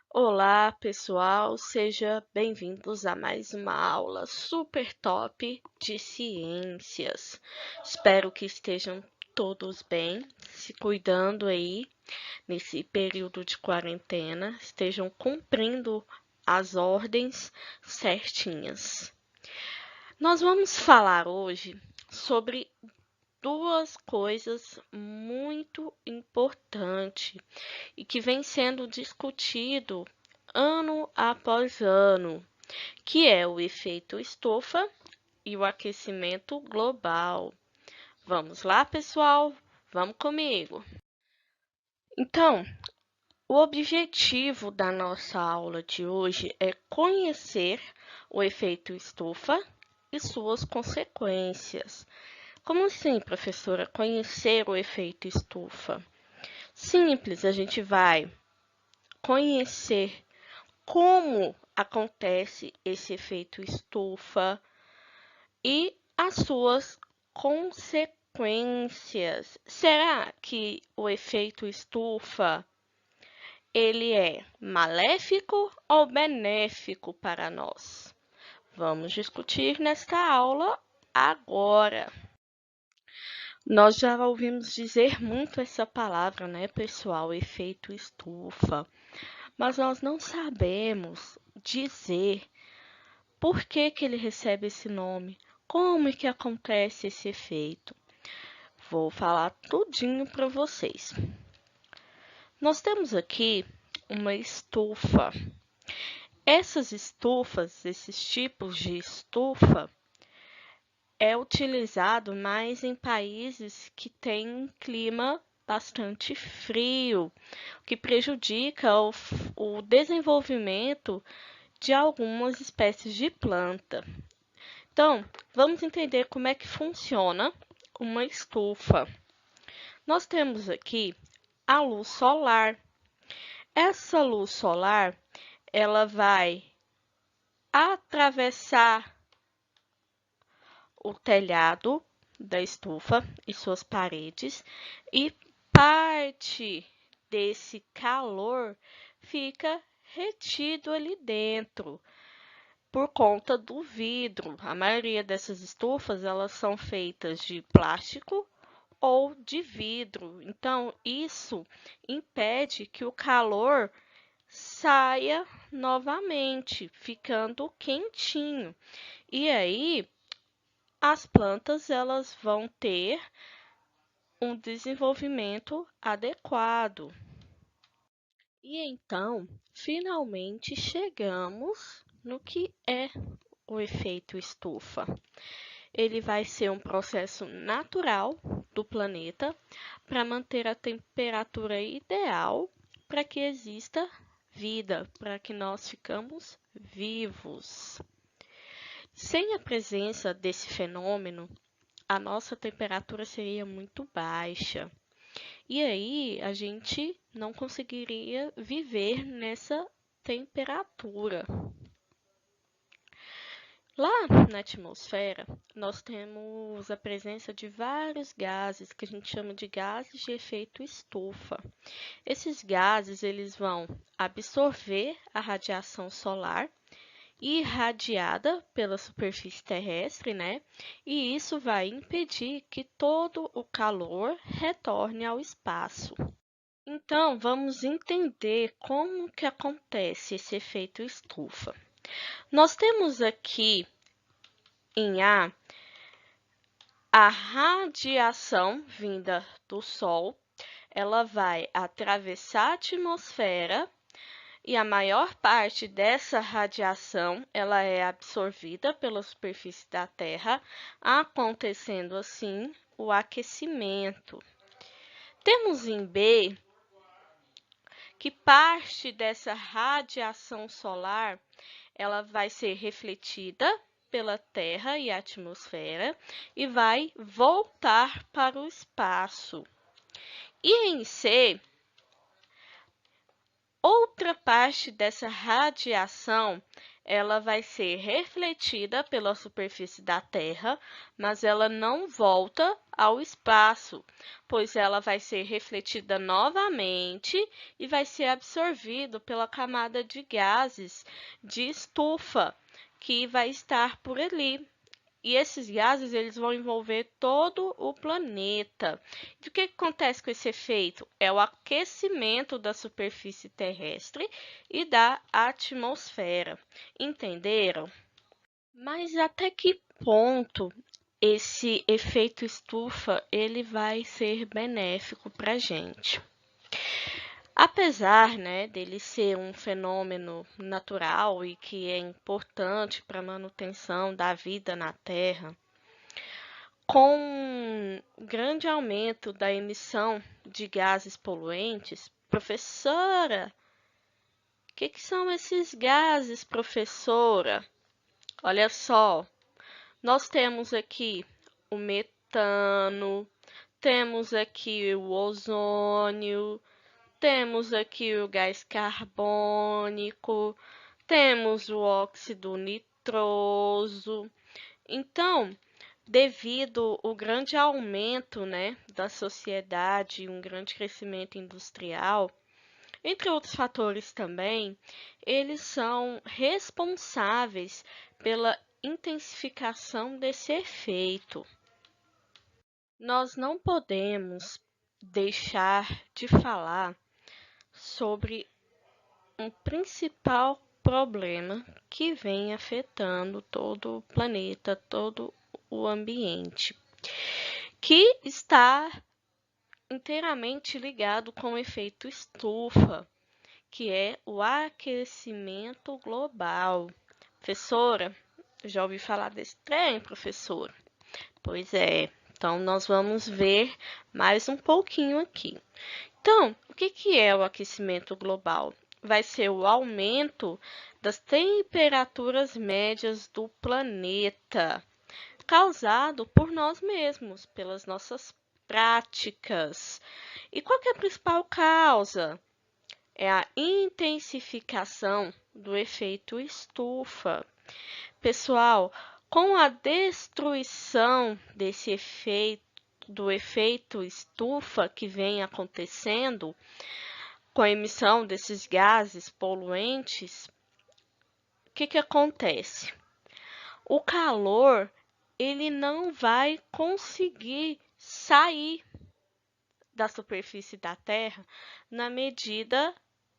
Olá, pessoal, sejam bem-vindos a mais uma aula super top de ciências. Espero que estejam todos bem, se cuidando aí nesse período de quarentena, estejam cumprindo as ordens certinhas. Nós vamos falar hoje sobre duas coisas muito importantes e que vem sendo discutido ano após ano, que é o efeito estufa e o aquecimento global. Vamos lá, pessoal? Vamos comigo. Então, o objetivo da nossa aula de hoje é conhecer o efeito estufa e suas consequências. Como assim, professora, conhecer o efeito estufa? Simples, a gente vai conhecer como acontece esse efeito estufa e as suas consequências. Será que o efeito estufa ele é maléfico ou benéfico para nós? Vamos discutir nesta aula agora. Nós já ouvimos dizer muito essa palavra, né, pessoal? Efeito estufa. Mas nós não sabemos dizer por que que ele recebe esse nome, como é que acontece esse efeito. Vou falar tudinho para vocês. Nós temos aqui uma estufa. Essas estufas, esses tipos de estufa, é utilizado mais em países que têm um clima bastante frio, o que prejudica o desenvolvimento de algumas espécies de planta. Então, vamos entender como é que funciona uma estufa. Nós temos aqui a luz solar. Essa luz solar, ela vai atravessar o telhado da estufa e suas paredes e parte desse calor fica retido ali dentro por conta do vidro. A maioria dessas estufas, elas são feitas de plástico ou de vidro. Então, isso impede que o calor saia novamente, ficando quentinho. E aí, as plantas elas vão ter um desenvolvimento adequado. E então, finalmente chegamos no que é o efeito estufa. Ele vai ser um processo natural do planeta para manter a temperatura ideal para que exista vida, para que nós ficamos vivos. Sem a presença desse fenômeno, a nossa temperatura seria muito baixa. E aí a gente não conseguiria viver nessa temperatura. Lá na atmosfera, nós temos a presença de vários gases que a gente chama de gases de efeito estufa. Esses gases, eles vão absorver a radiação solar irradiada pela superfície terrestre, né? E isso vai impedir que todo o calor retorne ao espaço. Então, vamos entender como que acontece esse efeito estufa. Nós temos aqui em a radiação vinda do Sol, ela vai atravessar a atmosfera e a maior parte dessa radiação ela é absorvida pela superfície da Terra, acontecendo assim o aquecimento. Temos em B que parte dessa radiação solar ela vai ser refletida pela Terra e a atmosfera e vai voltar para o espaço. E em C, outra parte dessa radiação, ela vai ser refletida pela superfície da Terra, mas ela não volta ao espaço, pois ela vai ser refletida novamente e vai ser absorvido pela camada de gases de estufa que vai estar por ali. E esses gases eles vão envolver todo o planeta. E o que acontece com esse efeito? É o aquecimento da superfície terrestre e da atmosfera. Entenderam? Mas até que ponto esse efeito estufa ele vai ser benéfico para a gente? Apesar, né, dele ser um fenômeno natural e que é importante para a manutenção da vida na Terra, com o grande aumento da emissão de gases poluentes, professora, o que são esses gases, professora? Olha só, nós temos aqui o metano, temos aqui o ozônio, temos aqui o gás carbônico, temos o óxido nitroso. Então, devido ao grande aumento, né, da sociedade e um grande crescimento industrial, entre outros fatores também, eles são responsáveis pela intensificação desse efeito. Nós não podemos deixar de falar sobre um principal problema que vem afetando todo o planeta, todo o ambiente, que está inteiramente ligado com o efeito estufa, que é o aquecimento global. Professora, já ouvi falar desse trem, professora? Pois é, então nós vamos ver mais um pouquinho aqui. Então, o que é o aquecimento global? Vai ser o aumento das temperaturas médias do planeta, causado por nós mesmos, pelas nossas práticas. E qual que é a principal causa? É a intensificação do efeito estufa. Pessoal, com a destruição desse efeito, do efeito estufa que vem acontecendo, com a emissão desses gases poluentes, o que acontece? O calor ele não vai conseguir sair da superfície da Terra na medida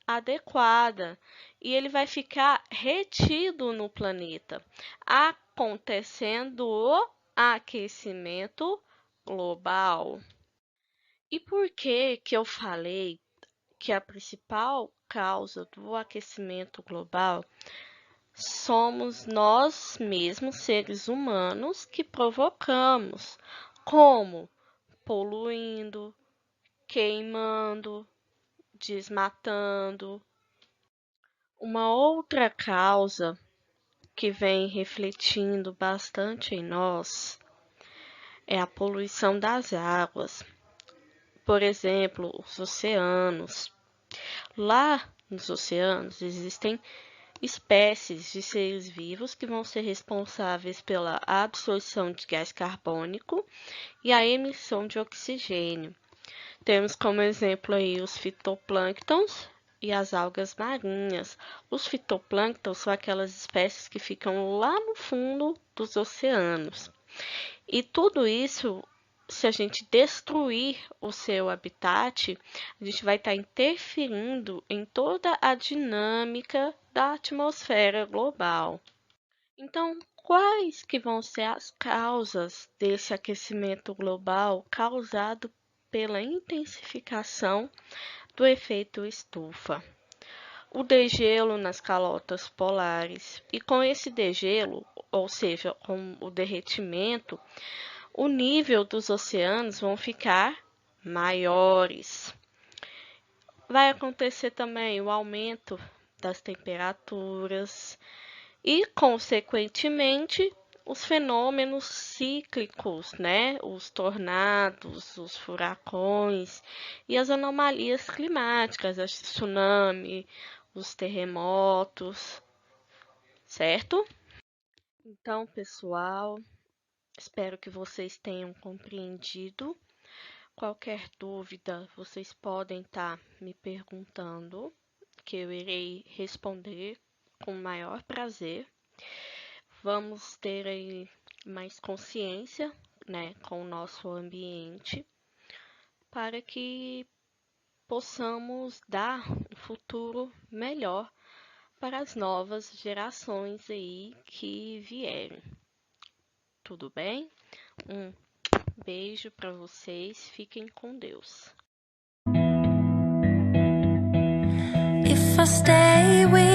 adequada e ele vai ficar retido no planeta, acontecendo o aquecimento global. E por que eu falei que a principal causa do aquecimento global somos nós mesmos, seres humanos, que provocamos, como poluindo, queimando, desmatando. Uma outra causa que vem refletindo bastante em nós é a poluição das águas. Por exemplo, os oceanos. Lá nos oceanos existem espécies de seres vivos que vão ser responsáveis pela absorção de gás carbônico e a emissão de oxigênio. Temos como exemplo aí os fitoplânctons e as algas marinhas. Os fitoplânctons são aquelas espécies que ficam lá no fundo dos oceanos. E tudo isso, se a gente destruir o seu habitat, a gente vai estar interferindo em toda a dinâmica da atmosfera global. Então, quais que vão ser as causas desse aquecimento global causado pela intensificação do efeito estufa? O degelo nas calotas polares. E com esse degelo, ou seja, com o derretimento, o nível dos oceanos vão ficar maiores. Vai acontecer também o aumento das temperaturas e, consequentemente, os fenômenos cíclicos, né? Os tornados, os furacões e as anomalias climáticas, os tsunami, os terremotos, certo? Então, pessoal, espero que vocês tenham compreendido. Qualquer dúvida, vocês podem estar me perguntando, que eu irei responder com o maior prazer. Vamos ter aí mais consciência, né, com o nosso ambiente, para que possamos dar um futuro melhor para as novas gerações aí que vierem. Tudo bem? Um beijo para vocês, fiquem com Deus. If I stay with